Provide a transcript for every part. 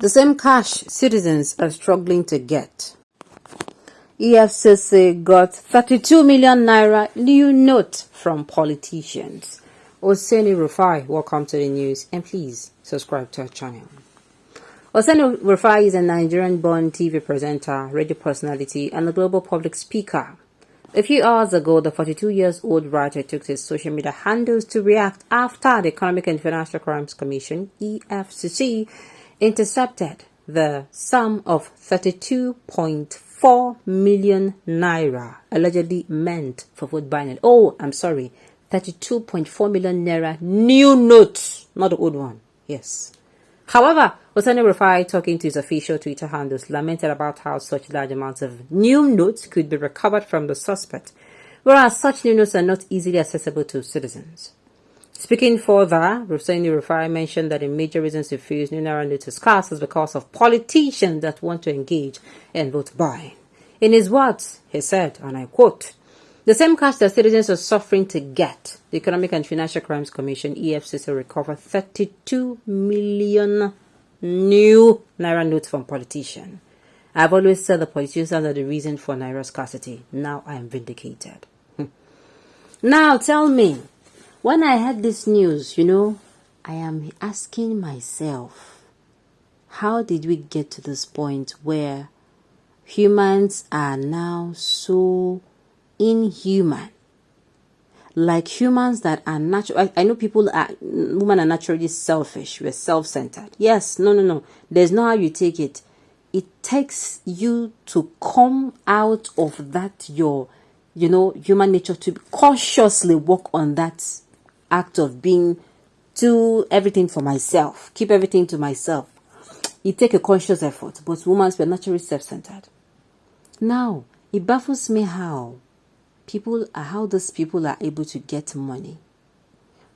The same cash citizens are struggling to get. Efcc got 32 million naira new note from politicians. Oseni Rufai, welcome to the news, and please subscribe to our channel. Oseni Rufai is a Nigerian-born TV presenter, radio personality, and a global public speaker. A few hours ago, the 42-year-old writer took his social media handles to react after the Economic and Financial Crimes Commission (EFCC) intercepted the sum of 32.4 million naira allegedly meant for vote buying. 32.4 million naira new notes, not the old one. Yes. However, Oseni Rufai, talking to his official Twitter handles, lamented about how such large amounts of new notes could be recovered from the suspect, whereas such new notes are not easily accessible to citizens. Speaking further, Oseni Rufai mentioned that a major reason to refuse new naira notes is scarce is because of politicians that want to engage in vote buying. In his words, he said, and I quote, "The same cash that citizens are suffering to get, the Economic and Financial Crimes Commission (EFCC) recovered 32 million new naira notes from politicians. I've always said the politicians are the reason for naira scarcity. Now I am vindicated." Now tell me, when I heard this news, I am asking myself, how did we get to this point where humans are now so inhuman? Like humans that are natural. I know women are naturally selfish. We're self-centered. Yes, no. There's no how you take it. It takes you to come out of that, your, human nature, to cautiously work on that act of being do everything for myself, keep everything to myself. It takes a conscious effort, but women were naturally self-centered. Now, it baffles me how these people are able to get money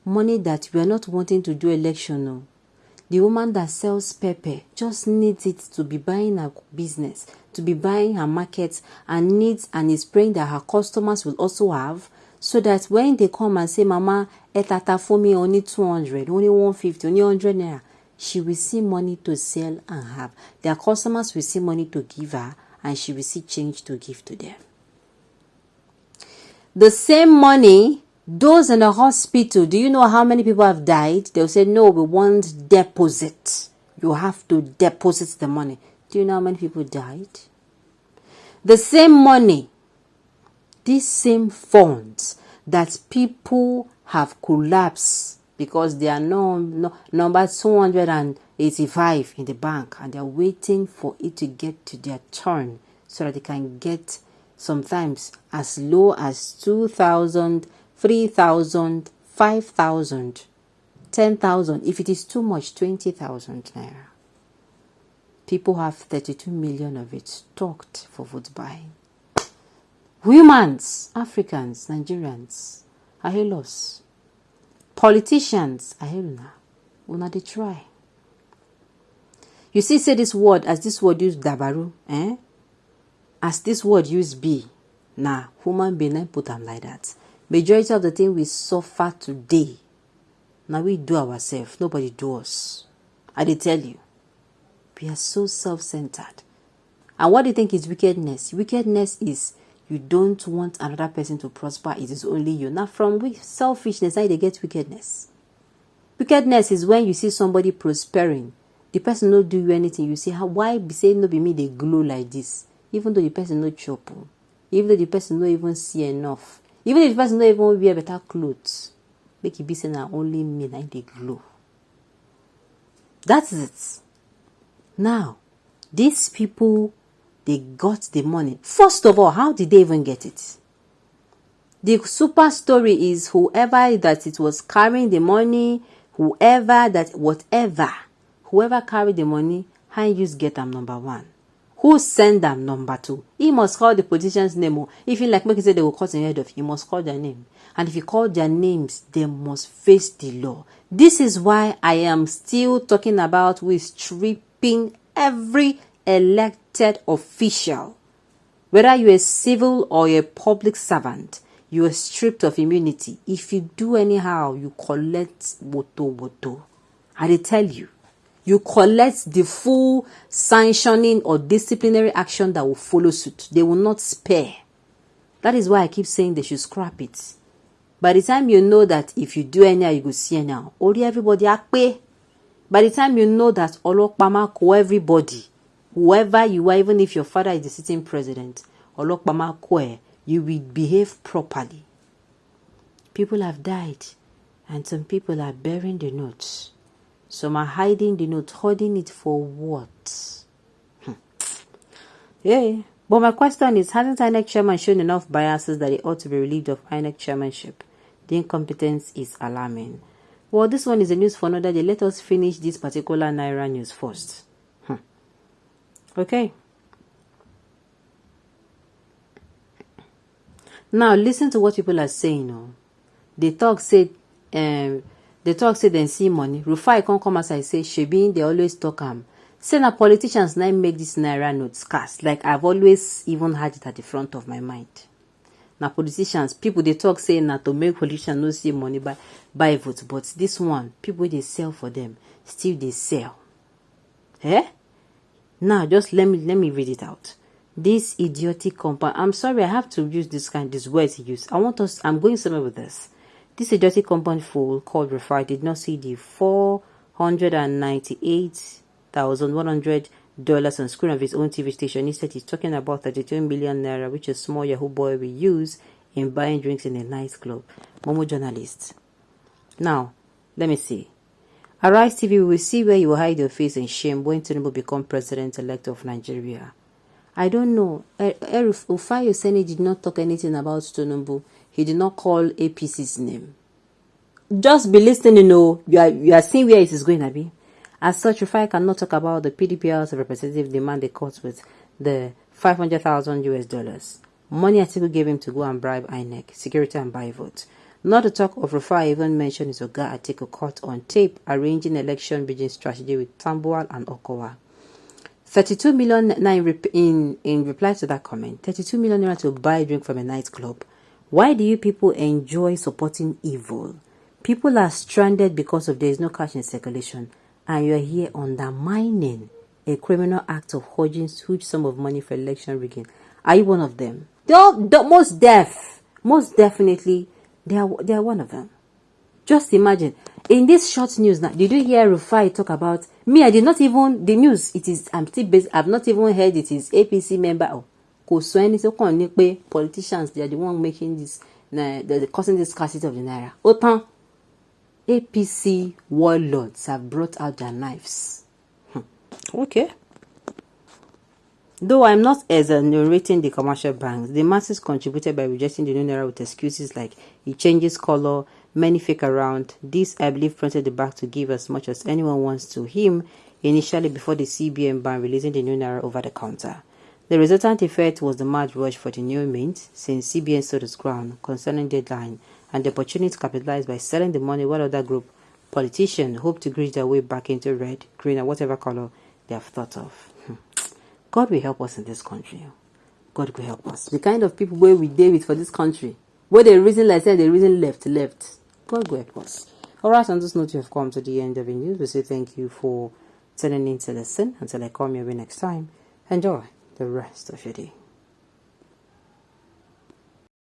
that we are not wanting to do election. No. The woman that sells pepper just needs it to be buying her business, to be buying her market, and is praying that her customers will also have, so that when they come and say, "Mama, etata for me only 200, only 150, only 100 naira," she will see money to sell and have. Their customers will see money to give her, and she will see change to give to them. The same money, those in the hospital, do you know how many people have died? They'll say, "No, we want deposit. You have to deposit the money." Do you know how many people died? The same money, these same funds that people have collapsed because they are number 285 in the bank, and they're waiting for it to get to their turn so that they can get sometimes as low as 2,000, 3,000, 5,000, 10,000. If it is too much, 20,000 naira. People have 32 million of it stocked for vote buying. Humans, Africans, Nigerians, ahelos. Politicians, ahiluna. Una they try. You see, say this word, as this word used dabaru, as this word used be, human being put them like that. Majority of the thing we suffer today, now we do ourselves. Nobody do us. I did tell you, we are so self-centered. And what do you think is wickedness? Wickedness is you don't want another person to prosper. It is only you. Now from selfishness, how they get wickedness? Wickedness is when you see somebody prospering, the person not do you anything. You say, why be saying no be me? They glow like this. Even though the person no chop, even though the person no even see enough, even if the person no even wear better clothes, make it be saying that only me like they glow. That's it. Now, these people, they got the money. First of all, how did they even get it? The super story is whoever that it was carrying the money, whoever carried the money, how you get them number one. Who send them number two? He must call the politician's name. If you like, make it say they will cut the head off, you must call their name. And if you call their names, they must face the law. This is why I am still talking about who is stripping every elected official. Whether you're a civil or a public servant, you are stripped of immunity. If you do anyhow, you collect woto. I tell you, you collect the full sanctioning or disciplinary action that will follow suit. They will not spare. That is why I keep saying they should scrap it. By the time you know that if you do anyhow, you go see anyhow. Only everybody akpe. By the time you know that Olokpama ko everybody, whoever you are, even if your father is the sitting president, Olokpama ko, you will behave properly. People have died, and some people are burying the notes. Some are hiding the note, holding it for what? Yeah. But my question is, hasn't INEC chairman shown enough biases that he ought to be relieved of INEC chairmanship? The incompetence is alarming. Well, this one is a news for another day. Let us finish this particular Naira news first. Okay. Now, listen to what people are saying. They talk say dem see money. Rufai can't come as I say, Shebin, they always talk say na politicians now make this Naira note scarce. Like I've always even had it at the front of my mind. Now politicians, people they talk say na to make politicians no see money buy votes, but this one, people they sell for them, still they sell. Now just let me read it out. This idiotic compound. I'm sorry, I have to use this words he used. I'm going somewhere with this. This idiotic compound fool called Rufai did not see the $498,100 on screen of his own TV station. Instead, he's talking about 32 million naira, which a small Yahoo boy will use in buying drinks in a nightclub. Momo journalist. Now, let me see. Arise TV, we will see where you will hide your face in shame when Tinubu become president-elect of Nigeria. I don't know. Rufai Oseni did not talk anything about Tinubu. He did not call APC's name. Just be listening, you are seeing where it is going to be. As such, Rufai cannot talk about the PDP House of Representatives demand they cut with the $500,000 money Atiku gave him to go and bribe INEC, security and buy votes. Not to talk of Rufai even mentioned his Oga Atiku caught on tape arranging election bidding strategy with Tambuwal and Okowa. 32 million in reply to that comment. 32 million naira to buy a drink from a nightclub. Why do you people enjoy supporting evil? People are stranded because of there is no cash in circulation, and you are here undermining a criminal act of hoarding huge sum of money for election rigging. Are you one of them? Most definitely, they are one of them. Just imagine, in this short news now, did you hear Rufai talk about me? I did not even the news. It is I've not even heard it is APC member. Politicians, they are the one making this, they're causing this scarcity of the naira. Otan APC warlords have brought out their knives. Okay. Though I'm not exonerating the commercial banks, the masses contributed by rejecting the new naira with excuses like it changes color, many fake around. This, I believe, prompted the bank to give as much as anyone wants to him initially before the CBN ban releasing the new naira over the counter. The resultant effect was the mad rush for the new mint since CBN stood its ground concerning deadline and the opportunity to capitalize by selling the money while other group politicians hope to grease their way back into red, green, or whatever color they have thought of. God will help us in this country. God will help us. The kind of people where we deal with for this country, where they reason like say they reason left. God will help us. Alright, on this note, you have come to the end of the news. We say thank you for tuning in to listen. Until I come your way next time, enjoy the rest of your day.